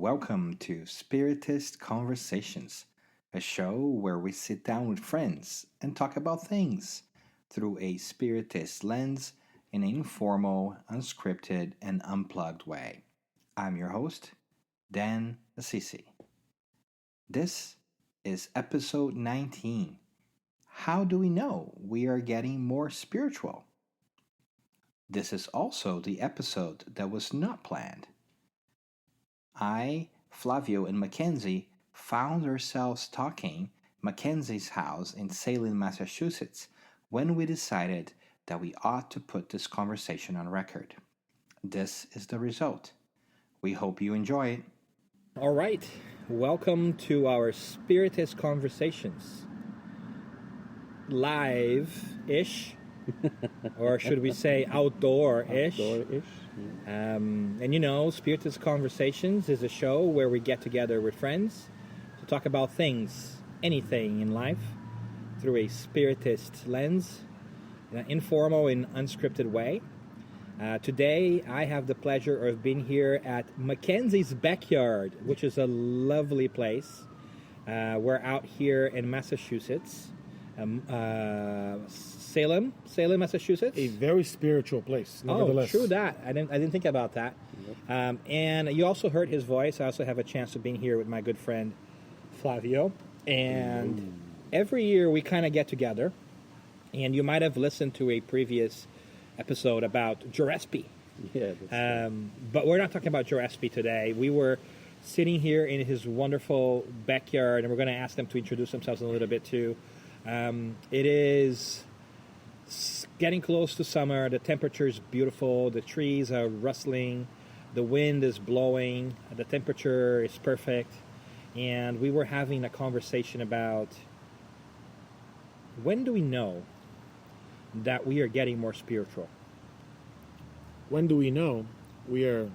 welcome to Spiritist Conversations, a show where we sit down with friends and talk about things through a Spiritist lens in an informal, unscripted, and unplugged way. I'm your host, Dan Assisi. This is episode 19. How do we know we are getting more spiritual? This is also the episode that was not planned. I, Flavio, and Mackenzie found ourselves talking Mackenzie's house in Salem, Massachusetts, when we decided that we ought to put this conversation on record. This is the result. We hope you enjoy it. All right, welcome to our Spiritist Conversations. Live-ish, or should we say outdoor-ish? Outdoor-ish. And you know, Spiritist Conversations is a show where we get together with friends to talk about things, anything in life, through a Spiritist lens, in an informal and unscripted way. Today, I have the pleasure of being here at Mackenzie's backyard, which is a lovely place. We're out here in Massachusetts, Salem, Massachusetts. A very spiritual place, nevertheless. Oh, true that. I didn't think about that. Yep. And you also heard his voice. I also have a chance of being here with my good friend Flavio. And every year we kind of get together. And you might have listened to a previous episode about Gillespie. Yeah. But we're not talking about Gillespie today. We were sitting here in his wonderful backyard, and we're going to ask them to introduce themselves in a little bit too. It is getting close to summer. The temperature is beautiful. The trees are rustling. The wind is blowing. The temperature is perfect. And we were having a conversation about when do we know that we are getting more spiritual? When do we know we are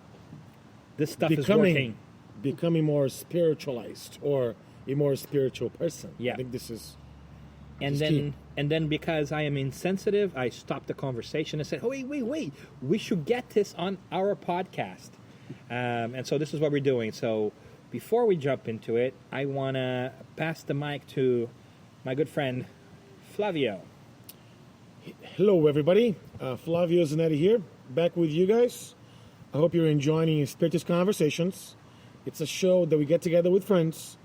This stuff is working. becoming more spiritualized or a more spiritual person? Yeah. I think this is And then because I am insensitive, I stopped the conversation and said, "Oh, wait! We should get this on our podcast." And so this is what we're doing. So before we jump into it, I want to pass the mic to my good friend Flavio. Hello, everybody. Flavio Zanetti here, back with you guys. I hope you're enjoying Spiritist Conversations. It's a show that we get together with friends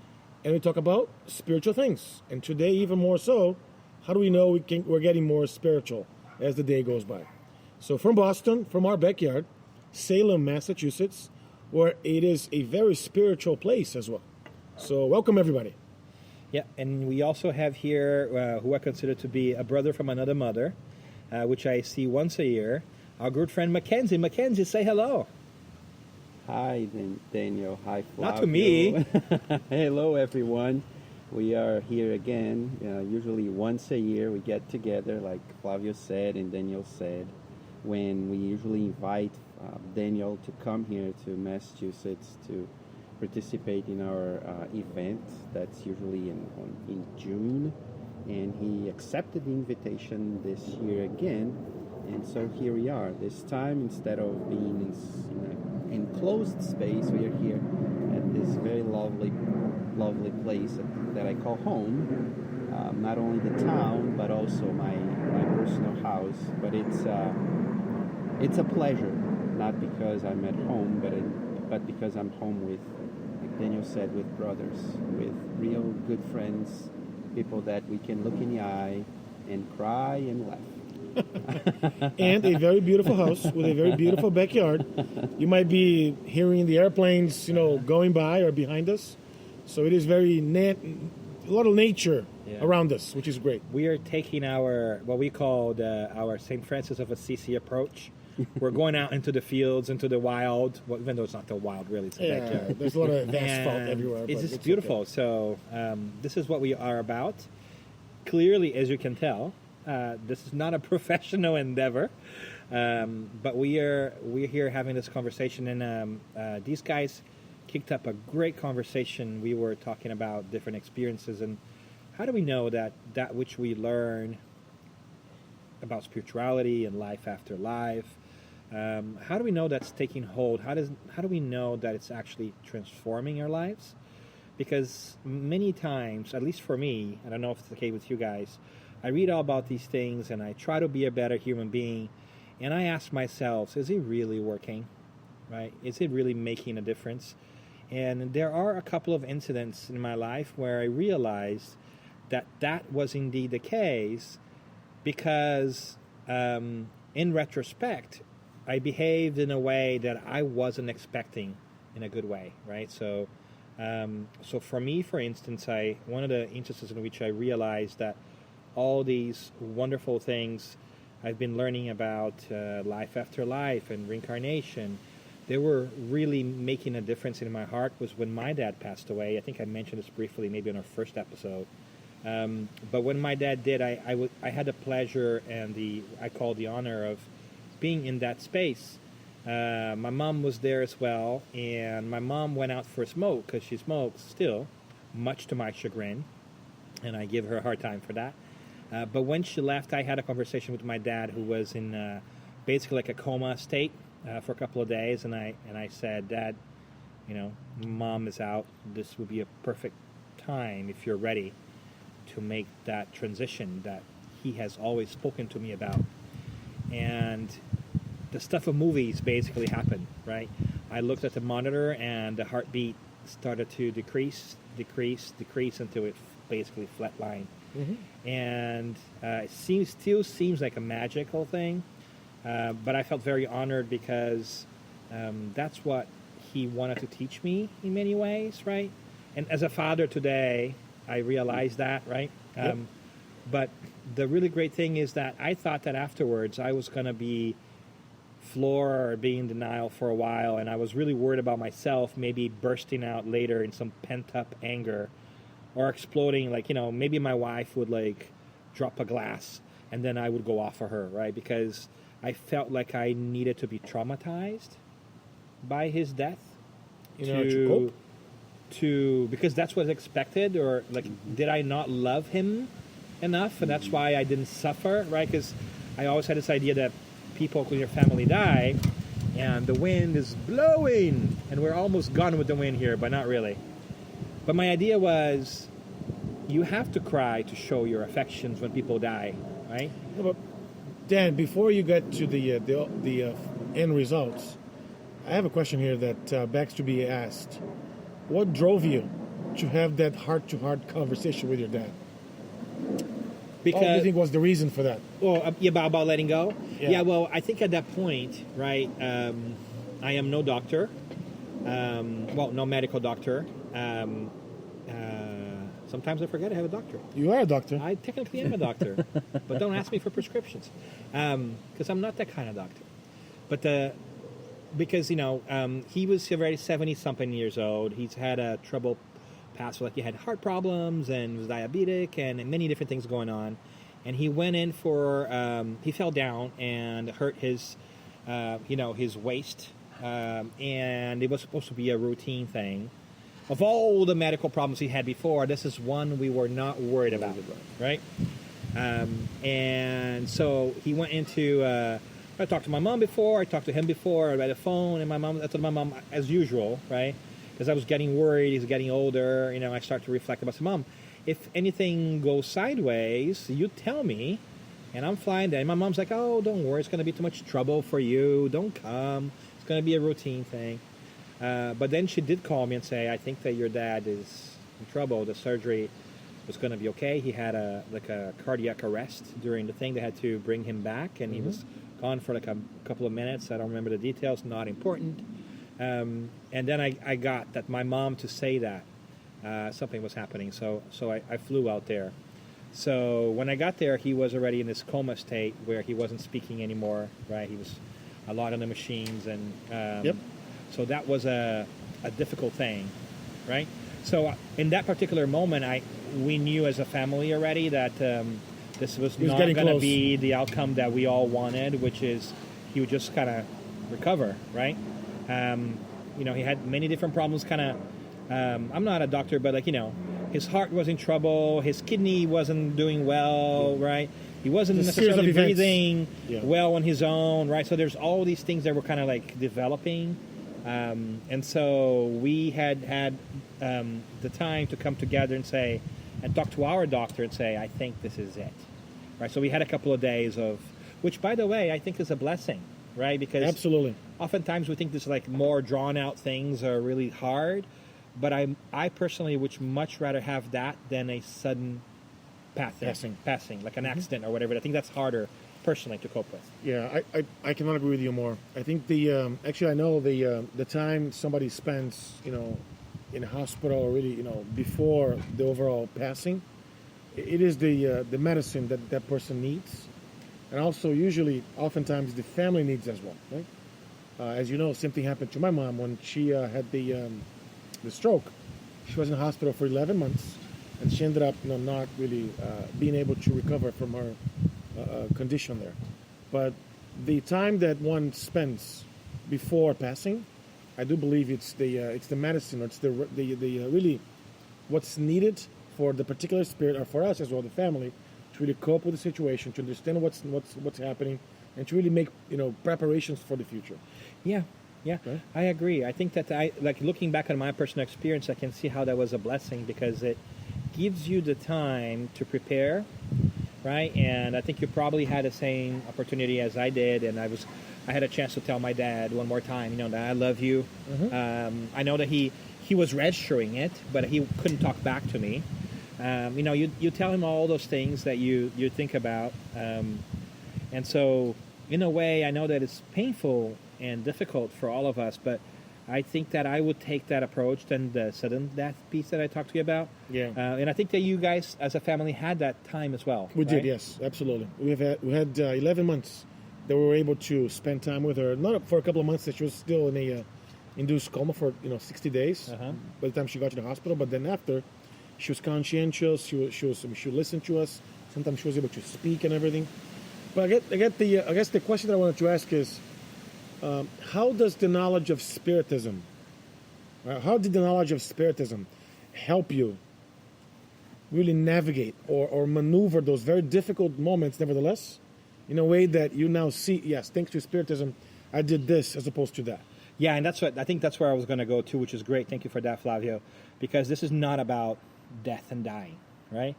and we talk about spiritual things. And today, even more so, how do we know we're getting more spiritual as the day goes by? So from Boston, from our backyard, Salem, Massachusetts, where it is a very spiritual place as well. So welcome, everybody. Yeah, and we also have here who I consider to be a brother from another mother, which I see once a year, our good friend Mackenzie. Mackenzie, say hello. Hi, Daniel. Hi, Flavio. Not to me. Hello, everyone. We are here again. Usually once a year we get together, like Flavio said and Daniel said, when we usually invite Daniel to come here to Massachusetts to participate in our event. That's usually in June. And he accepted the invitation this year again. And so here we are. This time, instead of being in an enclosed space, we are here at this very lovely place that I call home. Not only the town, but also my personal house. But it's a pleasure, not because I'm at home, but because I'm home with, like Daniel said, with brothers, with real good friends, people that we can look in the eye and cry and laugh. And a very beautiful house with a very beautiful backyard. You might be hearing the airplanes, going by or behind us. So it is very a lot of nature around us, which is great. We are taking our, what we call our St. Francis of Assisi approach. We're going out into the fields, into the wild, well, even though it's not the wild, really, it's the backyard. There's a lot of asphalt everywhere. It's but just beautiful. okay. So this is what we are about. Clearly, as you can tell, this is not a professional endeavor, but we're here having this conversation, and these guys kicked up a great conversation. We were talking about different experiences and how do we know that which we learn about spirituality and life after life, How do we know that's taking hold? How do we know that it's actually transforming our lives? Because many times, at least for me, I don't know if it's the case with you guys, I read all about these things and I try to be a better human being, and I ask myself, is it really working? Right? Is it really making a difference? And there are a couple of incidents in my life where I realized that that was indeed the case, because in retrospect, I behaved in a way that I wasn't expecting in a good way, right? So for me, for instance, one of the instances in which I realized that all these wonderful things I've been learning about life after life and reincarnation, they were really making a difference in my heart, was when my dad passed away. I think I mentioned this briefly, maybe in our first episode. But when my dad did, I had the pleasure and I call the honor of being in that space. My mom was there as well, and my mom went out for a smoke because she smokes still, much to my chagrin, and I give her a hard time for that. But when she left, I had a conversation with my dad, who was in basically like a coma state for a couple of days, and I said, Dad, Mom is out. This would be a perfect time, if you're ready, to make that transition that he has always spoken to me about. And the stuff of movies basically happened, right? I looked at the monitor and the heartbeat started to decrease until it basically flatlined. Mm-hmm. And it still seems like a magical thing, but I felt very honored because that's what he wanted to teach me in many ways, right? And as a father today, I realize that, right? Yep. But the really great thing is that I thought that afterwards I was going to be floored or be in denial for a while, and I was really worried about myself maybe bursting out later in some pent-up anger or exploding, maybe my wife would drop a glass and then I would go off of her, right? Because I felt like I needed to be traumatized by his death because that's what's expected, or did I not love him enough, and that's why I didn't suffer, right? Because I always had this idea that people in your family die and the wind is blowing and we're almost gone with the wind here, but not really. But my idea was, you have to cry to show your affections when people die, right? No, but Dan, before you get to the end results, I have a question here that begs to be asked. What drove you to have that heart-to-heart conversation with your dad? Because, what do you think was the reason for that? Well, about letting go? Yeah, well, I think at that point, right, I am no doctor. No medical doctor. Sometimes I forget I have a doctorate. You are a doctor. I technically am a doctor, but don't ask me for prescriptions, because I'm not that kind of doctor. But because he was already 70-something years old. He's had a trouble past, he had heart problems and was diabetic and many different things going on. And he went in for he fell down and hurt his his waist, and it was supposed to be a routine thing. Of all the medical problems he had before, this is one we were not worried about, right? And so he went into, I talked to my mom before, I talked to him before, by the phone, and I told my mom, as usual, right? Because I was getting worried, he's getting older, I start to reflect about, Mom, if anything goes sideways, you tell me, and I'm flying there. And my mom's like, oh, don't worry, it's going to be too much trouble for you, don't come, it's going to be a routine thing. But then she did call me and say, I think that your dad is in trouble. The surgery was going to be okay. He had a cardiac arrest during the thing. They had to bring him back, and he was gone for a couple of minutes. I don't remember the details, not important. And then I got that my mom to say that something was happening. So I flew out there. So when I got there, he was already in this coma state where he wasn't speaking anymore, right? He was a lot on the machines, and Yep. So that was a difficult thing, right? So in that particular moment, we knew as a family already that this was not going to be the outcome that we all wanted, which is he would just kind of recover, right? He had many different problems, I'm not a doctor, but his heart was in trouble, his kidney wasn't doing well, right? he wasn't It's a series of necessarily events. breathing Yeah. well on his own, right? So there's all these things that were kind of like developing, and so we had the time to come together and say, and talk to our doctor and say, I think this is it, right? So we had a couple of days of, which by the way, I think is a blessing, right? Because Absolutely. oftentimes we think this like more drawn out things are really hard, but I personally would much rather have that than a sudden passing like an accident or whatever. I think that's harder personally to cope with. Yeah, I cannot agree with you more. I think the actually I know the time somebody spends in a hospital or really before the overall passing, it is the medicine that person needs, and also usually oftentimes the family needs as well. Right? As you know, same thing happened to my mom when she had the stroke. She was in the hospital for 11 months, and she ended up not really being able to recover from her condition there. But the time that one spends before passing, I do believe it's the medicine, or it's the really what's needed for the particular spirit, or for us as well, the family, to really cope with the situation, to understand what's happening, and to really make preparations for the future. Yeah, Okay. I agree. I think that like looking back on my personal experience, I can see how that was a blessing because it gives you the time to prepare, right? And I think you probably had the same opportunity as I did, and I had a chance to tell my dad one more time, that I love you. I know that he was registering it, but he couldn't talk back to me. You tell him all those things that you think about, and so in a way, I know that it's painful and difficult for all of us, but I think that I would take that approach than the sudden death piece that I talked to you about. Yeah. And I think that you guys, as a family, had that time as well. We right? did, yes, absolutely. We had 11 months that we were able to spend time with her. Not for a couple of months, that she was still in a induced coma for 60 days by the time she got to the hospital. But then after, she was conscientious. She would listen to us. Sometimes she was able to speak and everything. But I guess the question that I wanted to ask is, how does the knowledge of Spiritism, how did the knowledge of Spiritism help you really navigate or maneuver those very difficult moments, nevertheless, in a way that you now see, yes, thanks to Spiritism, I did this as opposed to that? Yeah, and I think that's where I was going to go to, which is great. Thank you for that, Flavio, because this is not about death and dying, right?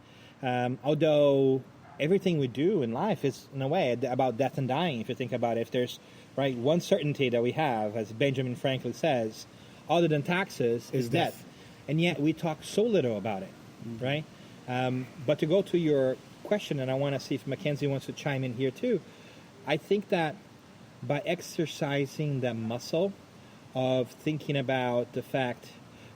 Although everything we do in life is, in a way, about death and dying. If you think about it, if there's one certainty that we have, as Benjamin Franklin says, other than taxes, is death. And yet we talk so little about it, right? But to go to your question, and I want to see if Mackenzie wants to chime in here too, I think that by exercising that muscle of thinking about the fact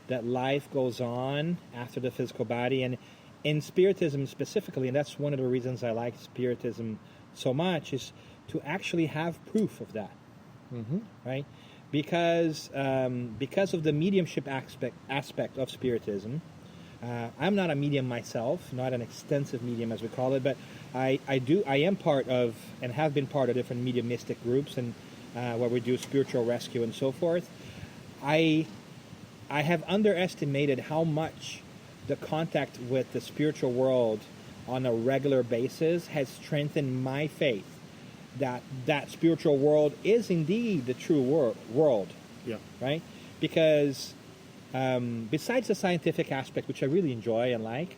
that life goes on after the physical body, and in Spiritism specifically, and that's one of the reasons I like Spiritism so much, is to actually have proof of that, right? Because of the mediumship aspect of Spiritism. I'm not a medium myself, not an extensive medium as we call it, but I am part of and have been part of different mediumistic groups and where we do spiritual rescue and so forth. I have underestimated how much the contact with the spiritual world on a regular basis has strengthened my faith that spiritual world is indeed the true world. Yeah. Right? Because besides the scientific aspect, which I really enjoy and like,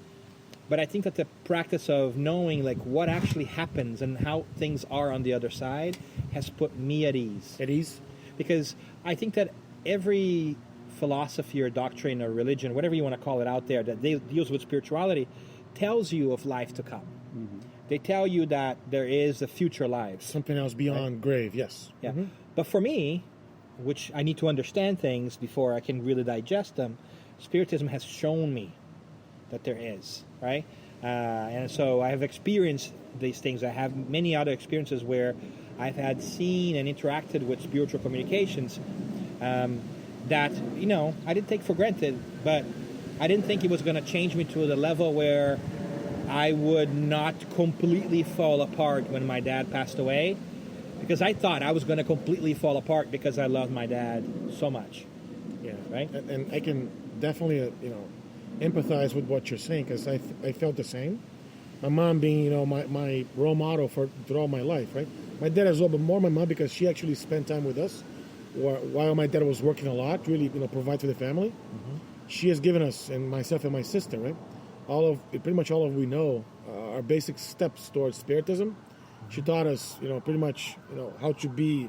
but I think that the practice of knowing like what actually happens and how things are on the other side has put me at ease. At ease? Because I think that every philosophy or doctrine or religion, whatever you want to call it out there, that deals with spirituality, tells you of life to come. They tell you that there is a future life. Something else beyond grave, yes. Yeah. But for me, which I need to understand things before I can really digest them, Spiritism has shown me that there is, right? And so I have experienced these things. I have many other experiences where I've had seen and interacted with spiritual communications that, I didn't take for granted, but I didn't think it was going to change me to the level where I would not completely fall apart when my dad passed away, because I thought I was going to completely fall apart because I loved my dad so much. Yeah. Right? And I can definitely, empathize with what you're saying, because I felt the same. My mom being, my role model for throughout my life, right? My dad as well, but more my mom because she actually spent time with us while my dad was working a lot, really, provide for the family. She has given us, and myself and my sister, right, pretty much all of we know are basic steps towards Spiritism. She taught us, pretty much, how to be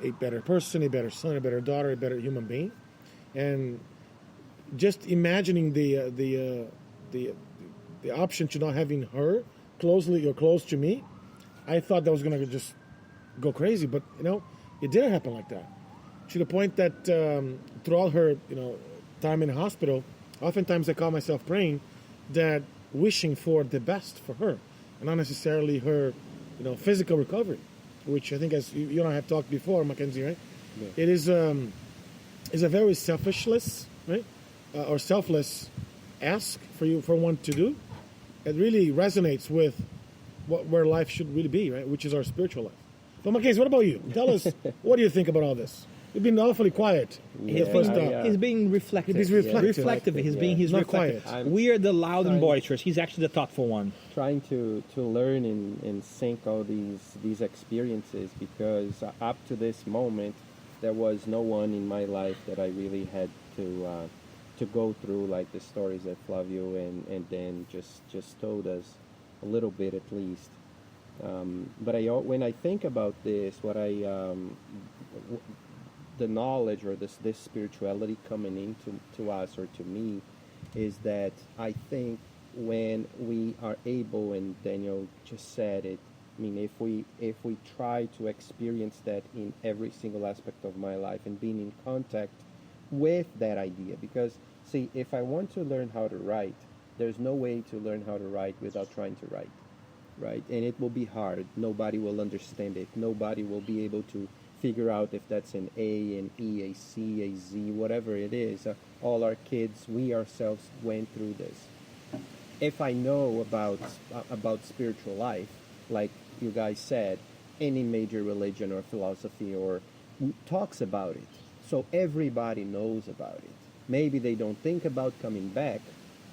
a better person, a better son, a better daughter, a better human being, and just imagining the option to not having her close to me, I thought that was going to just go crazy, but it didn't happen like that. To the point that throughout her time in the hospital, oftentimes I call myself praying that wishing for the best for her, and not necessarily her physical recovery, which I think, as you and I have talked before, Mackenzie, right? Yeah. It is a very selfishless, right, or selfless ask for one to do. It really resonates with where life should really be, right, which is our spiritual life. But Mackenzie, what about you? Tell us, what do you think about all this? You've been awfully quiet. He's being reflective. He's reflective. He's not reflective. Quiet. We are the loud and boisterous. He's actually the thoughtful one. Trying to learn and sync all these experiences, because up to this moment, there was no one in my life that I really had to go through like the stories that Flavio and Dan just told us a little bit at least. But when I think about this, the knowledge or this spirituality coming into us or to me is that I think when we are able, and Daniel just said it, I mean, if we try to experience that in every single aspect of my life and being in contact with that idea, because see, if I want to learn how to write, there's no way to learn how to write without trying to write, right? And it will be hard. Nobody will understand it. Nobody will be able to figure out if that's an A, an E, a C, a Z, whatever it is. All our kids, we ourselves went through this. If I know about spiritual life, like you guys said, any major religion or philosophy or talks about it, so everybody knows about it. Maybe they don't think about coming back,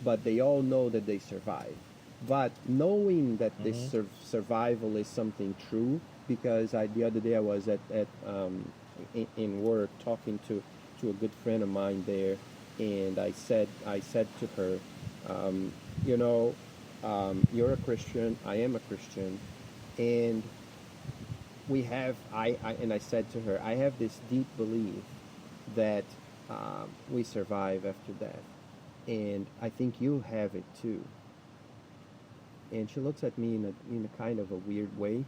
but they all know that they survive. But knowing that this survival is something true, because the other day I was in work talking to a good friend of mine there, and I said to her, you're a Christian, I am a Christian, and I said to her, I have this deep belief that we survive after death, and I think you have it too. And she looks at me in a kind of a weird way.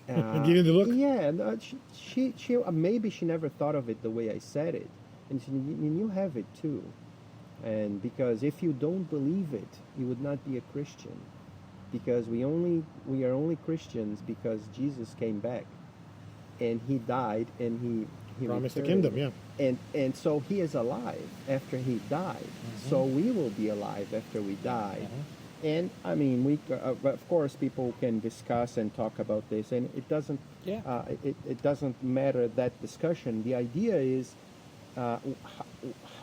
Give you the look? Yeah, she maybe she never thought of it the way I said it, and she said, you have it too. And because if you don't believe it, you would not be a Christian, because we are only Christians because Jesus came back, and he died, and he promised the returned. kingdom, yeah. And so he is alive after he died. So we will be alive after we die. And I mean, of course, people can discuss and talk about this, and it doesn't. It doesn't matter that discussion. The idea is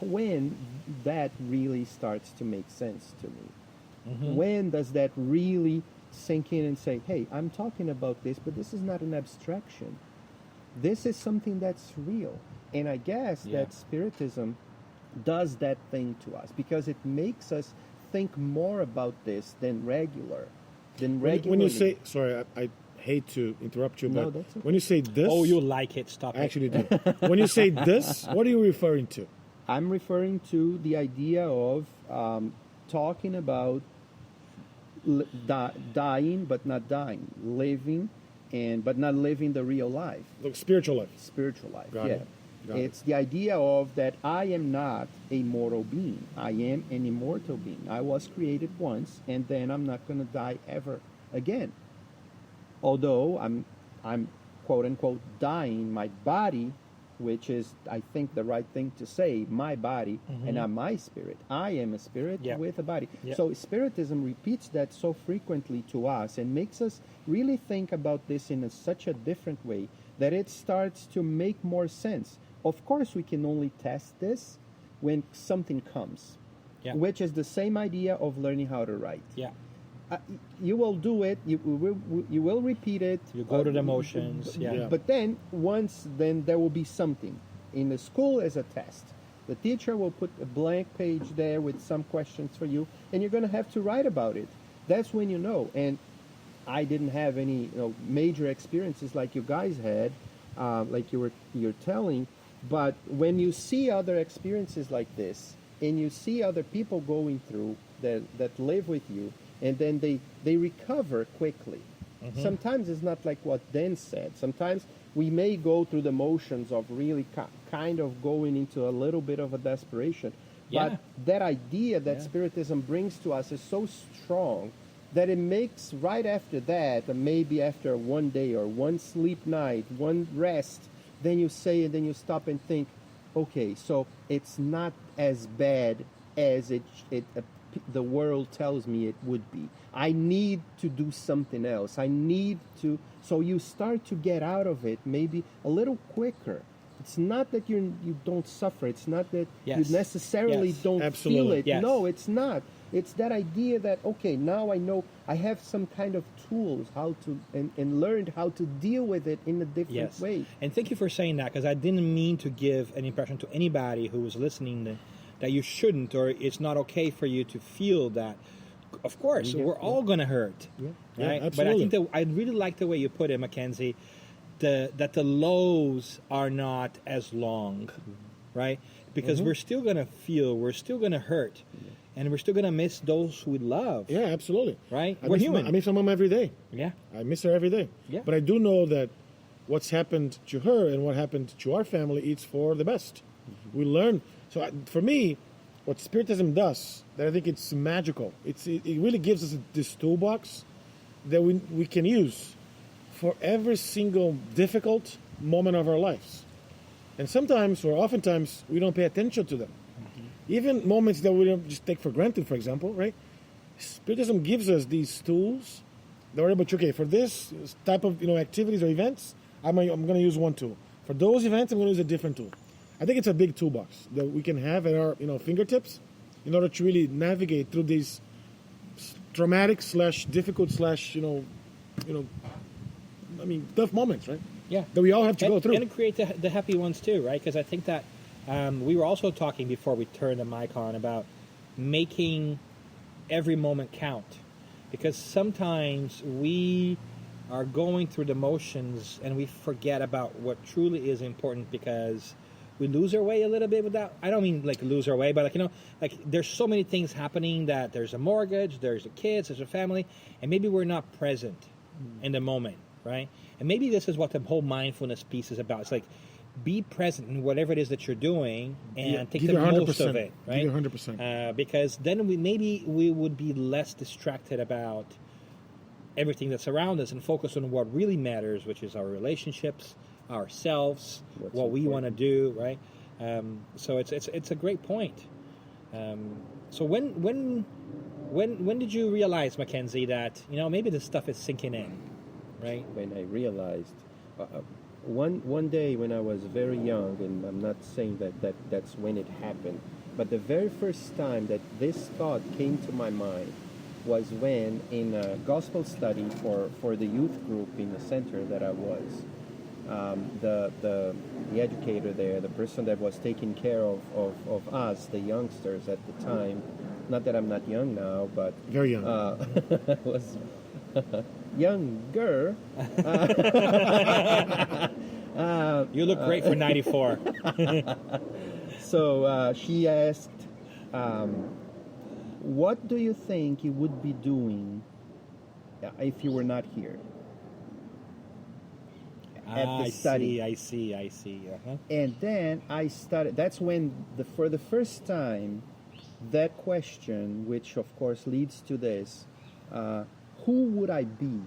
when that really starts to make sense to me. When does that really sink in and say, "Hey, I'm talking about this, but this is not an abstraction. This is something that's real." And I guess that Spiritism does that thing to us, because it makes us think more about this than regularly. When you say, sorry, I hate to interrupt you, but that's okay. When you say this, you like it? Stop I actually do. When you say this, what are you referring to? I'm referring to the idea of talking about dying but not dying, living but not living the real life. Like spiritual life. Spiritual life. Got it. It's the idea of that I am not a mortal being. I am an immortal being. I was created once, and then I'm not going to die ever again. Although I'm quote unquote dying, my body, which is I think the right thing to say, my body and not my spirit. I am a spirit with a body. So Spiritism repeats that so frequently to us and makes us really think about this in such a different way that it starts to make more sense. Of course, we can only test this when something comes. Yeah. which is the same idea of learning how to write. Yeah. You will do it. You will repeat it. You go to the motions. Yeah. Yeah. But then then there will be something. In the school as a test. The teacher will put a blank page there with some questions for you, and you're going to have to write about it. That's when you know. And I didn't have any major experiences like you guys had, like you're telling. But when you see other experiences like this, and you see other people going through that live with you, and then they recover quickly. Mm-hmm. Sometimes it's not like what Dan said. Sometimes we may go through the motions of really kind of going into a little bit of a desperation. Yeah. But that idea that Spiritism brings to us is so strong that it makes right after that, maybe after one day or one sleep night, one rest, then you say and then you stop and think, okay, so it's not as bad as the world tells me it would be. I need to do something else. I need to. So you start to get out of it maybe a little quicker. It's not that you don't suffer. It's not that you necessarily don't feel it. Yes. No, it's not. It's that idea that, okay, now I know I have some kind of tools how to and learned how to deal with it in a different way. And thank you for saying that, because I didn't mean to give an impression to anybody who was listening that you shouldn't, or it's not okay for you to feel that. Of course, we're all going to hurt. Yeah. Right? Absolutely. But I think that I really like the way you put it, Mackenzie, that the lows are not as long, right? Because we're still going to feel, we're still going to hurt, and we're still going to miss those we love. Yeah, absolutely. Right? I We're miss human. I miss my mom every day. Yeah. I miss her every day. Yeah. But I do know that what's happened to her and what happened to our family, it's for the best. We learn. So for me, what Spiritism does, that I think it's magical. It really gives us this toolbox that we can use for every single difficult moment of our lives. And sometimes, or oftentimes, we don't pay attention to them. Even moments that we don't just take for granted, for example, right? Spiritism gives us these tools that we're able to, okay, for this type of activities or events, I'm going to use one tool. For those events, I'm going to use a different tool. I think it's a big toolbox that we can have at our fingertips in order to really navigate through these traumatic / difficult / tough moments, right? Yeah. That we all have to go through. And create the happy ones too, right? Because I think that we were also talking before we turned the mic on about making every moment count. Because sometimes we are going through the motions and we forget about what truly is important, because we lose our way a little bit without, I don't mean like lose our way, but there's so many things happening, that there's a mortgage, there's the kids, there's a family, and maybe we're not present in the moment, right? And maybe this is what the whole mindfulness piece is about. It's like, be present in whatever it is that you're doing and take the most of it, right? Give you 100%. Because then we would be less distracted about everything that's around us and focus on what really matters, which is our relationships, ourselves, what we want to do, right? So it's a great point. So when did you realize, Mackenzie, that maybe this stuff is sinking in, right? When I realized, one day when I was very young, and I'm not saying that's when it happened, but the very first time that this thought came to my mind was when, in a gospel study for the youth group in the center that I was, the educator there, the person that was taking care of us, the youngsters at the time, not that I'm not young now, but Very young. was younger. You look great for 94. So she asked, what do you think you would be doing if you were not here? At the study. I see. Uh-huh. And then I started, that's when, for the first time, that question, which of course leads to this, who would I be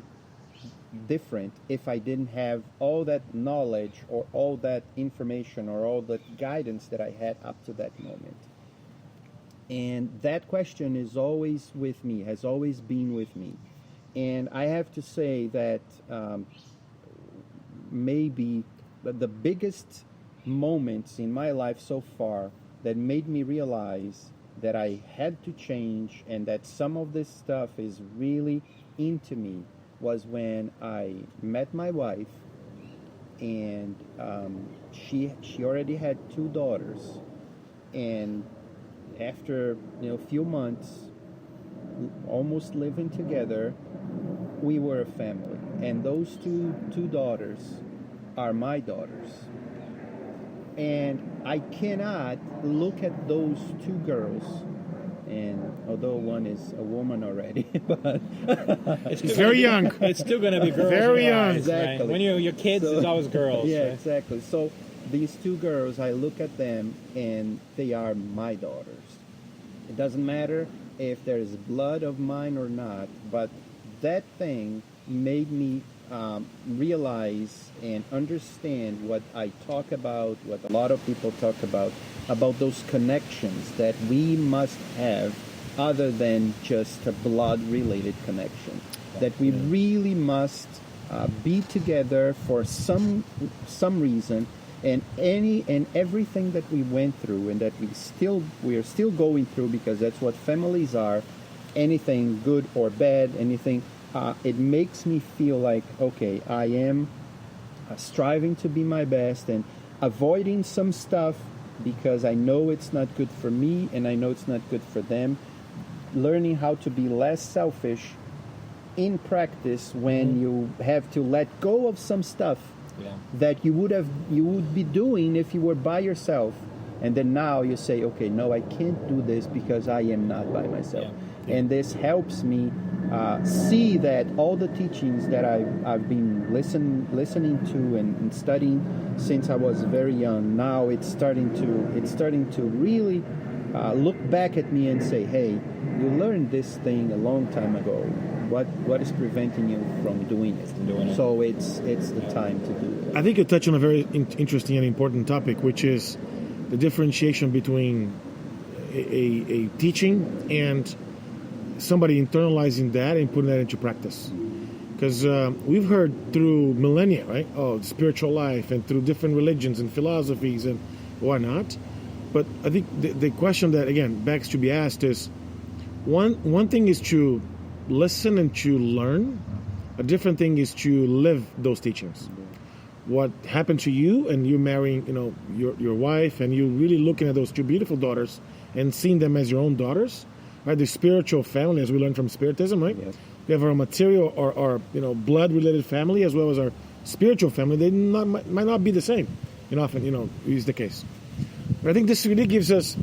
different if I didn't have all that knowledge or all that information or all that guidance that I had up to that moment? And that question is always with me, has always been with me. And I have to say that maybe the biggest moments in my life so far that made me realize that I had to change, and that some of this stuff is really into me, was when I met my wife, and she already had two daughters, and after a few months, almost living together, we were a family, and those two daughters are my daughters. And I cannot look at those two girls, and although one is a woman already, but It's very young. It's still going to be girls. Very in your young. eyes, Exactly. Right? When you're your kids, it's always girls. yeah, right? exactly. So these two girls, I look at them, and they are my daughters. It doesn't matter if there is blood of mine or not, but that thing made me realize and understand what I talk about, what a lot of people talk about those connections that we must have other than just a blood-related connection. That we really must be together for some reason, and everything that we went through and that we are still going through, because that's what families are. Anything good or bad, anything. It makes me feel like, okay, I am striving to be my best and avoiding some stuff because I know it's not good for me and I know it's not good for them. Learning how to be less selfish in practice when you have to let go of some stuff that you would be doing if you were by yourself. And then now you say, okay, no, I can't do this because I am not by myself. Yeah. And this helps me see that all the teachings that I've been listening to and studying since I was very young, now it's starting to really look back at me and say, hey, you learned this thing a long time ago. What is preventing you from doing it? So it's the time to do it. I think you touch on a very interesting and important topic, which is the differentiation between a teaching and somebody internalizing that and putting that into practice. Because we've heard through millennia, right? Oh, the spiritual life, and through different religions and philosophies and whatnot. But I think the question that, again, begs to be asked is, one thing is to listen and to learn. A different thing is to live those teachings. What happened to you, and you marrying, your wife, and you really looking at those two beautiful daughters and seeing them as your own daughters, right? The spiritual family, as we learn from Spiritism, right? Yes. We have our material or blood-related family as well as our spiritual family. They might not be the same, and often, is the case. But I think this really gives us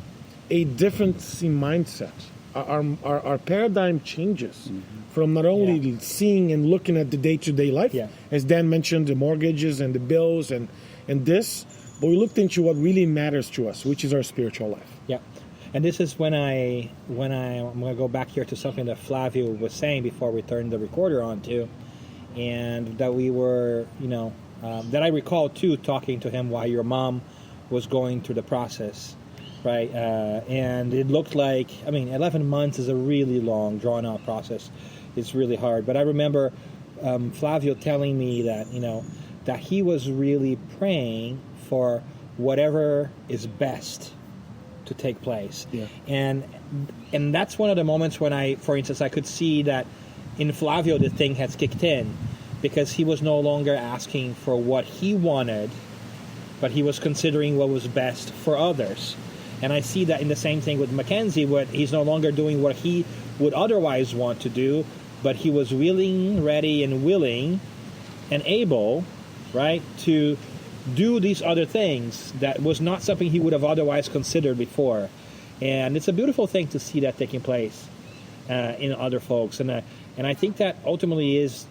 a difference in mindset. Our paradigm changes from not only seeing and looking at the day-to-day life, as Dan mentioned, the mortgages and the bills and this, but we looked into what really matters to us, which is our spiritual life. Yeah. And this is when I'm going to go back here to something that Flavio was saying before we turned the recorder on too, and that we were, that I recall too talking to him while your mom was going through the process, right? And it looked like, 11 months is a really long, drawn-out process. It's really hard. But I remember Flavio telling me that, that he was really praying for whatever is best to take place. Yeah. And that's one of the moments when I could see that in Flavio the thing has kicked in, because he was no longer asking for what he wanted, but he was considering what was best for others. And I see that in the same thing with Mackenzie, where he's no longer doing what he would otherwise want to do, but he was willing, ready, and willing and able, right, to do these other things that was not something he would have otherwise considered before. And it's a beautiful thing to see that taking place in other folks. And I think that ultimately is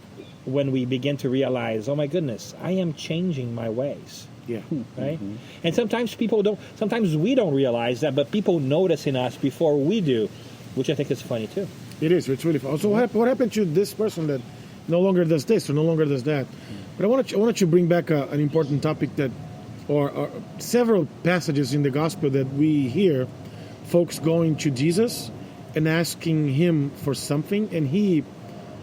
when we begin to realize, oh my goodness, I am changing my ways. Yeah. Right? Mm-hmm. And sometimes we don't realize that, but people notice in us before we do, which I think is funny too. It is. It's really fun. So what happened to this person that no longer does this or no longer does that? But I wanted to bring back an important topic that, or several passages in the gospel that we hear folks going to Jesus and asking him for something, and he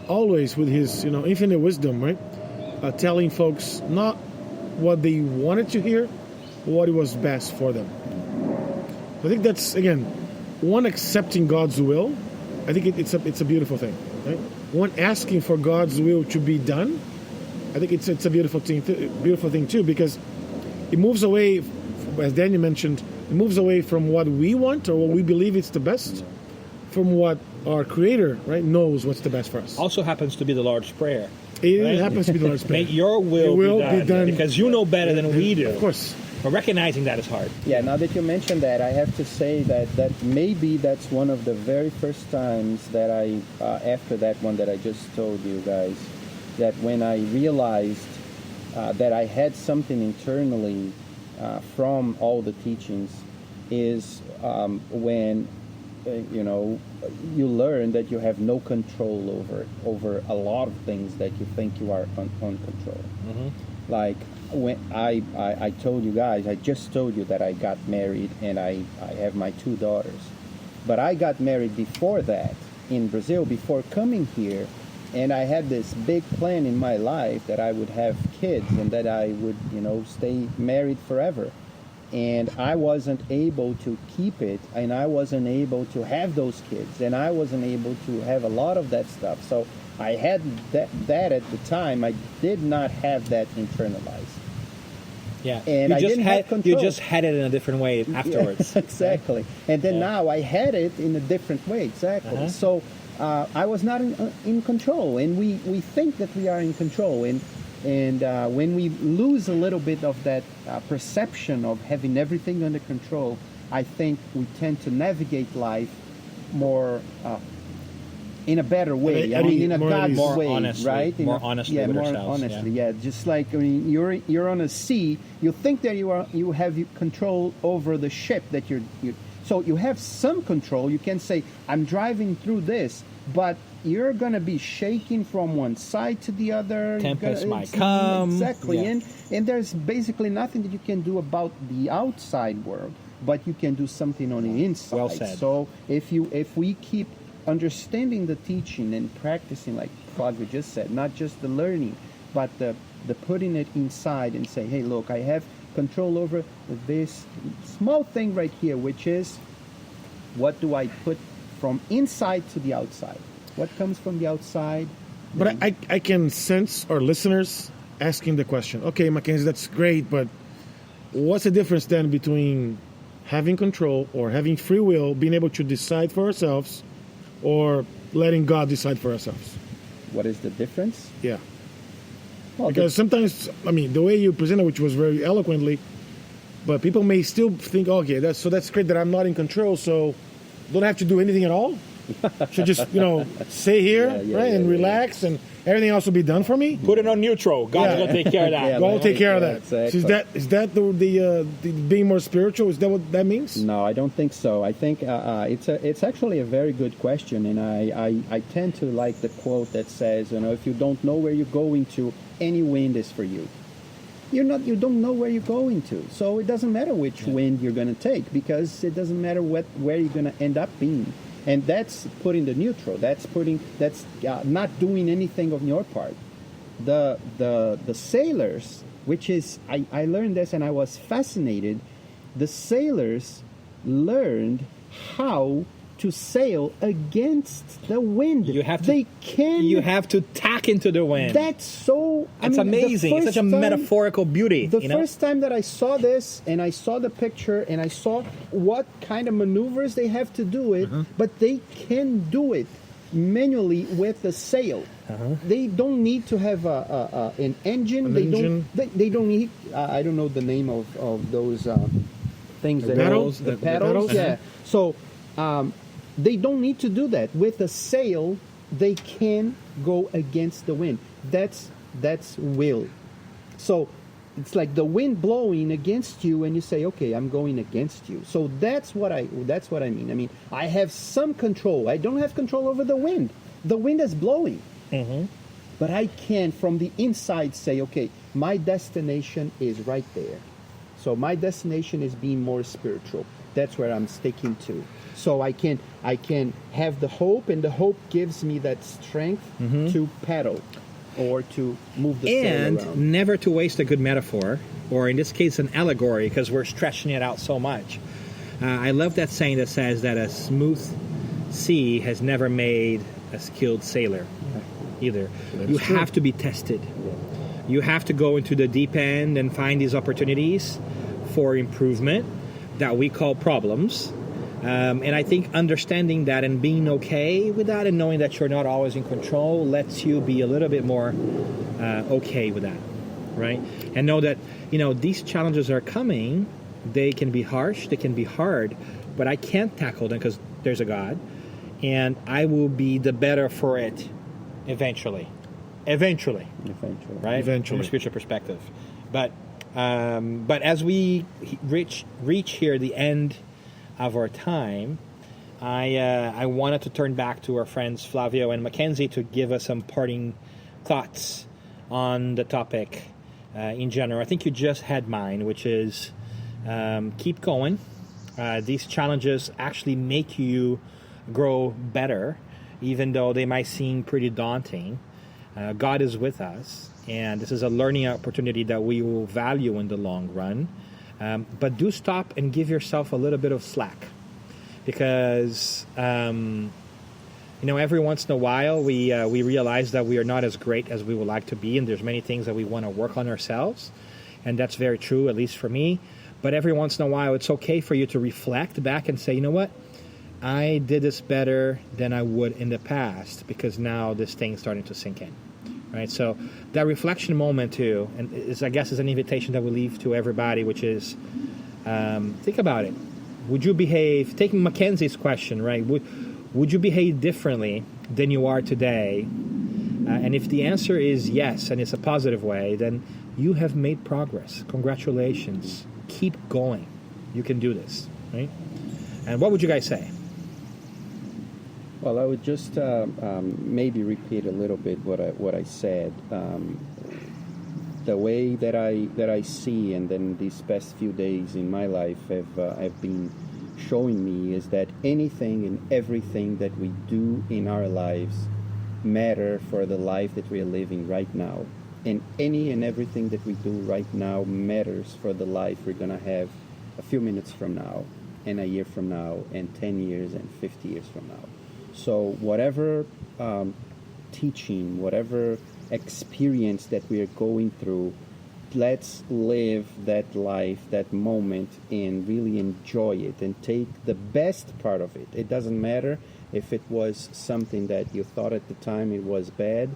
always with his infinite wisdom, right, telling folks not what they wanted to hear, but what was best for them. I think that's, again, one accepting God's will, I think it's a beautiful thing. Right? One asking for God's will to be done, I think it's a beautiful thing too, because it moves away, as Daniel mentioned, it moves away from what we want or what we believe is the best, from what our Creator, right, knows what's the best for us. Also happens to be the Lord's Prayer. It right? Happens to be the Lord's Prayer. May your will be done, because you know better than we do. Of course. But recognizing that is hard. Yeah, now that you mentioned that, I have to say that maybe that's one of the very first times that I, after that one that I just told you guys, that when I realized that I had something internally from all the teachings is when, you learn that you have no control over a lot of things that you think you are on control. Mm-hmm. Like when I told you guys, I just told you that I got married and I have my 2 daughters. But I got married before that in Brazil, before coming here, and I had this big plan in my life that I would have kids and that I would, stay married forever. And I wasn't able to keep it, and I wasn't able to have those kids, and I wasn't able to have a lot of that stuff. So I had that at the time. I did not have that internalized. Yeah, and I didn't have control. You just had it in a different way afterwards. Yeah, exactly. Right? And then now I had it in a different way. Exactly. Uh-huh. So I was not in control, and we think that we are in control, and when we lose a little bit of that perception of having everything under control, I think we tend to navigate life more in a better way. I mean, in a God's way, honestly, right? More honestly with more ourselves. Honestly, yeah. Just like, I mean, you're on a sea. You think that you have control over the ship that so you have some control. You can say, I'm driving through this, but you're going to be shaking from one side to the other. Tempest might come. Exactly. Yeah. And there's basically nothing that you can do about the outside world, but you can do something on the inside. Well said. So if we keep understanding the teaching and practicing, like Flavio just said, not just the learning, but the putting it inside and say, hey, look, I have control over this small thing right here, which is what do I put from inside to the outside? What comes from the outside? But I can sense our listeners asking the question, okay, Mackenzie, that's great, but what's the difference then between having control or having free will, being able to decide for ourselves, or letting God decide for ourselves? What is the difference? Yeah. Well, because sometimes, I mean, the way you presented, which was very eloquently, but people may still think, okay, that's great that I'm not in control, so don't have to do anything at all? Should just, stay here, right, and relax, and everything else will be done for me? Put it on neutral. God's going to take care of that. Yeah, God will take care of that. Exactly. So is that the being more spiritual? Is that what that means? No, I don't think so. I think it's actually a very good question, and I tend to like the quote that says, if you don't know where you're going to, any wind is for you. You don't know where you're going to, so it doesn't matter which wind you're going to take, because it doesn't matter where you're going to end up being. And that's putting the neutral. That's not doing anything on your part. The sailors, which is I learned this and I was fascinated. The sailors learned how to sail against the wind. You have to tack into the wind. That's so. It's amazing. It's such a metaphorical beauty. The first time that I saw this, and I saw the picture, and I saw what kind of maneuvers they have to do it, but they can do it manually with the sail. They don't need to have an engine. They don't need. I don't know the name of those things. The paddles. The paddles. Yeah. So. They don't need to do that. With a sail, they can go against the wind. That's will. So it's like the wind blowing against you, and you say, "Okay, I'm going against you." So that's what I mean. I mean, I have some control. I don't have control over the wind. The wind is blowing, but I can, from the inside, say, "Okay, my destination is right there." So my destination is being more spiritual. That's where I'm sticking to. So I can have the hope, and the hope gives me that strength to paddle or to move the sail around. And never to waste a good metaphor, or in this case an allegory, because we're stretching it out so much. I love that saying that says that a smooth sea has never made a skilled sailor either. You have to be tested. You have to go into the deep end and find these opportunities for improvement that we call problems. And I think understanding that and being okay with that and knowing that you're not always in control lets you be a little bit more okay with that, right? And know that, these challenges are coming. They can be harsh, they can be hard, but I can't tackle them because there's a God, and I will be the better for it eventually, right? Eventually. From a spiritual perspective. But as we reach here the end of our time, I wanted to turn back to our friends Flavio and Mackenzie to give us some parting thoughts on the topic in general. I think you just had mine, which is keep going. These challenges actually make you grow better, even though they might seem pretty daunting. God is with us, and this is a learning opportunity that we will value in the long run. But do stop and give yourself a little bit of slack, because every once in a while we realize that we are not as great as we would like to be, and there's many things that we want to work on ourselves, and that's very true, at least for me. But every once in a while, it's okay for you to reflect back and say, you know what? I did this better than I would in the past, because now this thing's starting to sink in. Right, so that reflection moment too, and I guess is an invitation that we leave to everybody, which is think about it. Would you behave? Taking Mackenzie's question, right? Would you behave differently than you are today? And if the answer is yes, and it's a positive way, then you have made progress. Congratulations. Keep going. You can do this, right? And what would you guys say? Well, I would just maybe repeat a little bit what I said. The way that I see, and then these past few days in my life have been showing me, is that anything and everything that we do in our lives matter for the life that we are living right now. And any and everything that we do right now matters for the life we're going to have a few minutes from now, and a year from now, and 10 years, and 50 years from now. So whatever teaching, whatever experience that we are going through, let's live that life, that moment, and really enjoy it and take the best part of it. It doesn't matter if it was something that you thought at the time it was bad,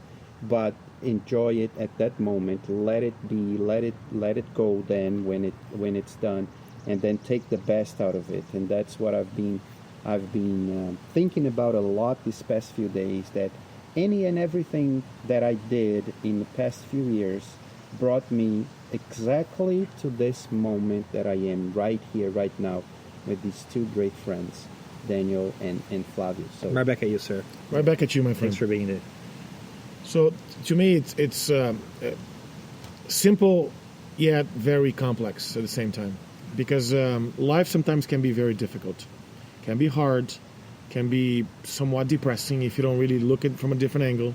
but enjoy it at that moment. Let it be, let it go then when it's done, and then take the best out of it. And that's what I've been thinking about a lot these past few days, that any and everything that I did in the past few years brought me exactly to this moment that I am right here, right now, with these two great friends, Daniel and Flavio. So Right back at you, sir. Right back at you, my friend. Thanks for being there. So to me, it's simple yet very complex at the same time, because life sometimes can be very difficult, can be hard, can be somewhat depressing if you don't really look at it from a different angle.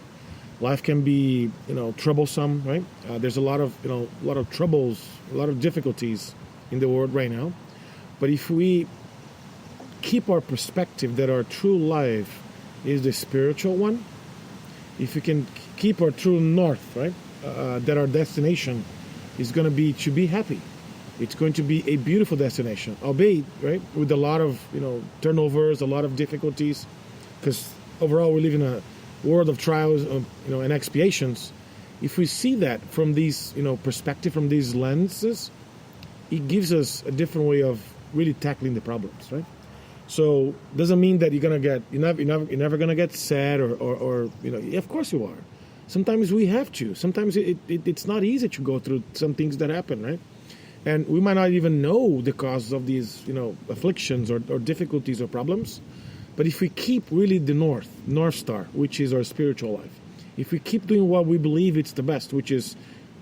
Life can be, troublesome, right? There's a lot of troubles, a lot of difficulties in the world right now. But if we keep our perspective that our true life is the spiritual one, if we can keep our true north, right, that our destination is going to be to be happy. It's going to be a beautiful destination, albeit, right, with a lot of, turnovers, a lot of difficulties, because overall we live in a world of trials, and expiations. If we see that from these, perspective, from these lenses, it gives us a different way of really tackling the problems, right? So doesn't mean that you're never gonna get sad or of course you are. Sometimes we have to. Sometimes it's not easy to go through some things that happen, right? And we might not even know the cause of these, afflictions or difficulties or problems. But if we keep really the North Star, which is our spiritual life, if we keep doing what we believe it's the best, which is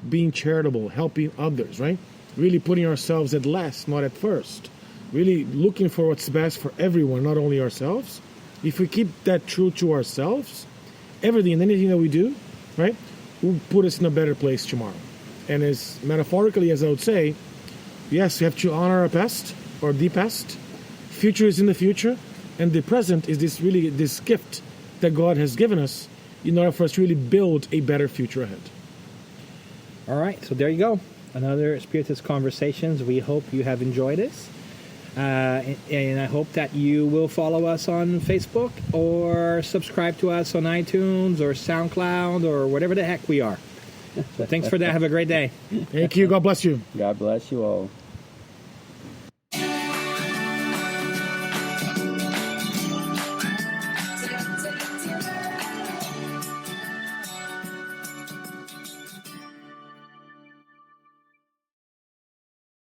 being charitable, helping others, right? Really putting ourselves at last, not at first. Really looking for what's best for everyone, not only ourselves. If we keep that true to ourselves, everything and anything that we do, right, will put us in a better place tomorrow. And as metaphorically as I would say, yes, we have to honor our past or the past, future is in the future, and the present is this gift that God has given us in order for us to really build a better future ahead. All right, so there you go. Another Spiritist Conversations. We hope you have enjoyed this. And I hope that you will follow us on Facebook or subscribe to us on iTunes or SoundCloud or whatever the heck we are. So thanks for that. Have a great day. Thank you. God bless you. God bless you all.